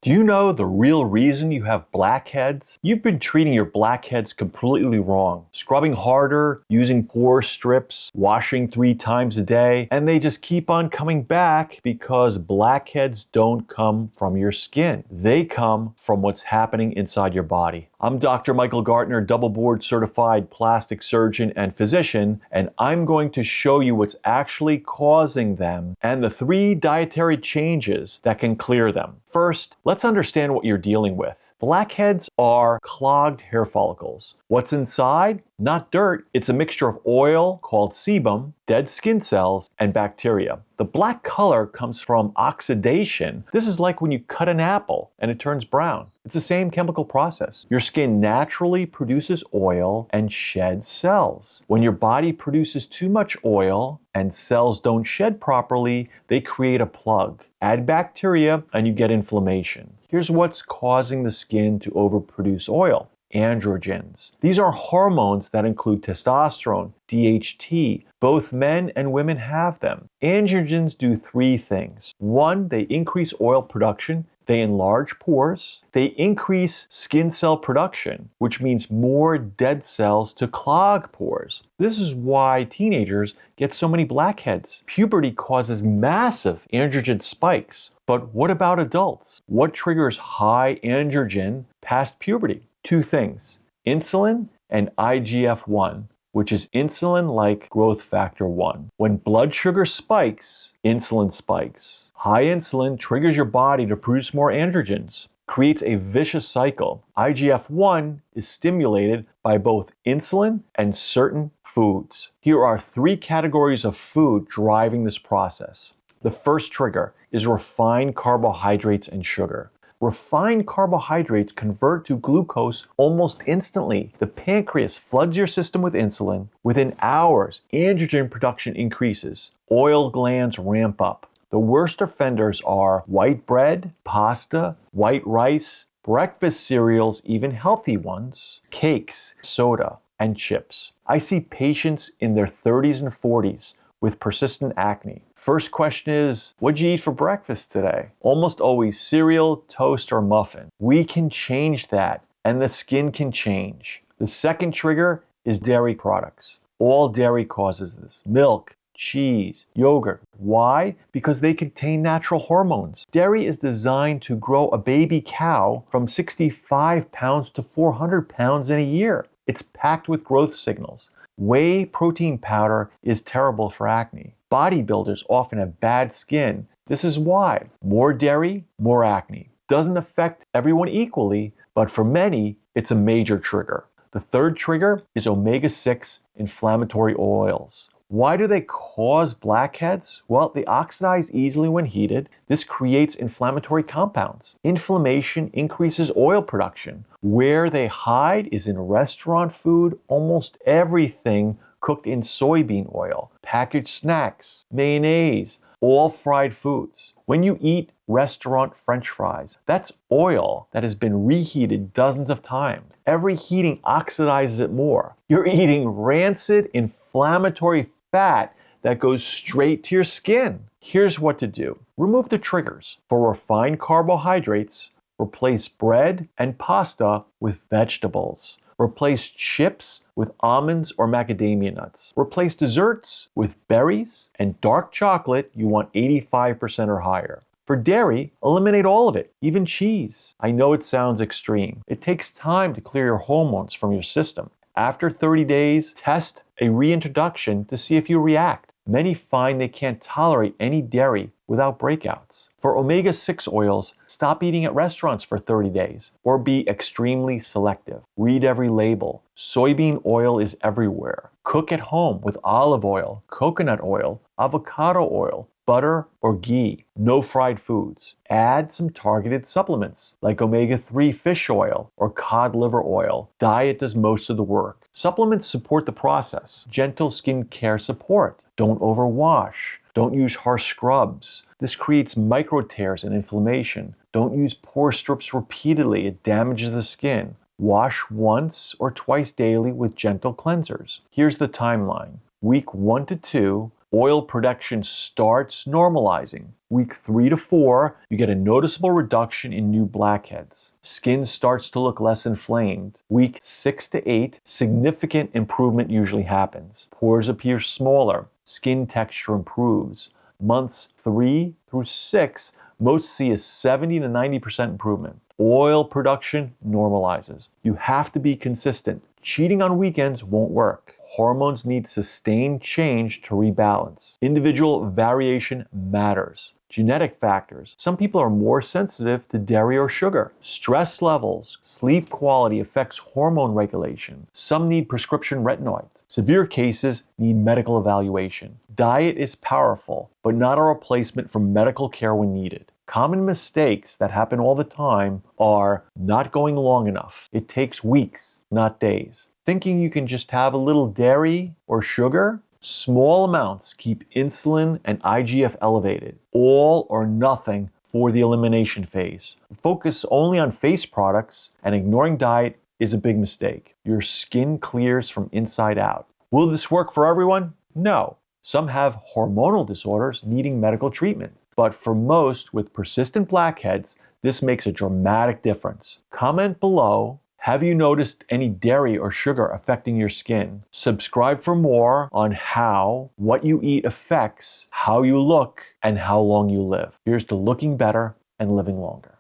Do you know the real reason you have blackheads? You've been treating your blackheads completely wrong. Scrubbing harder, using pore strips, washing 3 times a day, and they just keep on coming back because blackheads don't come from your skin. They come from what's happening inside your body. I'm Dr. Michael Gartner, double board certified plastic surgeon and physician, and I'm going to show you what's actually causing them and the 3 dietary changes that can clear them. First, let's understand what you're dealing with. Blackheads are clogged hair follicles. What's inside? Not dirt. It's a mixture of oil called sebum, dead skin cells, and bacteria. The black color comes from oxidation. This is like when you cut an apple and it turns brown. It's the same chemical process. Your skin naturally produces oil and sheds cells. When your body produces too much oil and cells don't shed properly, they create a plug. Add bacteria and you get inflammation. Here's what's causing the skin to overproduce oil. Androgens. These are hormones that include testosterone, DHT. Both men and women have them. Androgens do 3 things. 1, they increase oil production. They enlarge pores. They increase skin cell production, which means more dead cells to clog pores. This is why teenagers get so many blackheads. Puberty causes massive androgen spikes. But what about adults? What triggers high androgen past puberty? 2 things, insulin and IGF-1, which is insulin-like growth factor 1. When blood sugar spikes, insulin spikes. High insulin triggers your body to produce more androgens, creates a vicious cycle. IGF-1 is stimulated by both insulin and certain foods. Here are 3 categories of food driving this process. The first trigger is refined carbohydrates and sugar. Refined carbohydrates convert to glucose almost instantly. The pancreas floods your system with insulin. Within hours, androgen production increases. Oil glands ramp up. The worst offenders are white bread, pasta, white rice, breakfast cereals, even healthy ones, cakes, soda, and chips. I see patients in their 30s and 40s with persistent acne. First question is, what'd you eat for breakfast today? Almost always cereal, toast, or muffin. We can change that, and the skin can change. The second trigger is dairy products. All dairy causes this. Milk, cheese, yogurt. Why? Because they contain natural hormones. Dairy is designed to grow a baby cow from 65 pounds to 400 pounds in a year. It's packed with growth signals. Whey protein powder is terrible for acne. Bodybuilders often have bad skin. This is why. More dairy, more acne. Doesn't affect everyone equally, but for many, it's a major trigger. The third trigger is omega-6 inflammatory oils. Why do they cause blackheads? Well, they oxidize easily when heated. This creates inflammatory compounds. Inflammation increases oil production. Where they hide is in restaurant food, almost everything cooked in soybean oil, packaged snacks, mayonnaise, all fried foods. When you eat restaurant French fries, that's oil that has been reheated dozens of times. Every heating oxidizes it more. You're eating rancid, inflammatory fat that goes straight to your skin. Here's what to do. Remove the triggers. For refined carbohydrates, replace bread and pasta with vegetables. Replace chips with almonds or macadamia nuts. Replace desserts with berries, and dark chocolate you want 85% or higher. For dairy, eliminate all of it, even cheese. I know it sounds extreme. It takes time to clear your hormones from your system. After 30 days, test a reintroduction to see if you react. Many find they can't tolerate any dairy without breakouts. For omega-6 oils, stop eating at restaurants for 30 days or be extremely selective. Read every label. Soybean oil is everywhere. Cook at home with olive oil, coconut oil, avocado oil, butter, or ghee. No fried foods. Add some targeted supplements like omega-3 fish oil or cod liver oil. Diet does most of the work. Supplements support the process. Gentle skin care support. Don't overwash. Don't use harsh scrubs. This creates micro tears and inflammation. Don't use pore strips repeatedly. It damages the skin. Wash once or twice daily with gentle cleansers. Here's the timeline. Week 1 to 2, Oil production starts normalizing. Week 3 to 4, you get a noticeable reduction in new blackheads. Skin starts to look less inflamed. Week 6 to 8, significant improvement usually happens. Pores appear smaller. Skin texture improves. Months 3 through 6, most see a 70 to 90% improvement. Oil production normalizes. You have to be consistent. Cheating on weekends won't work. Hormones need sustained change to rebalance. Individual variation matters. Genetic factors. Some people are more sensitive to dairy or sugar. Stress levels, sleep quality affects hormone regulation. Some need prescription retinoids. Severe cases need medical evaluation. Diet is powerful, but not a replacement for medical care when needed. Common mistakes that happen all the time are not going long enough. It takes weeks, not days. Thinking you can just have a little dairy or sugar. Small amounts keep insulin and IGF elevated. All or nothing for the elimination phase. Focus only on face products and ignoring diet is a big mistake. Your skin clears from inside out. Will this work for everyone? No. Some have hormonal disorders needing medical treatment. But for most with persistent blackheads, this makes a dramatic difference. Comment below, have you noticed any dairy or sugar affecting your skin? Subscribe for more on how what you eat affects how you look and how long you live. Here's to looking better and living longer.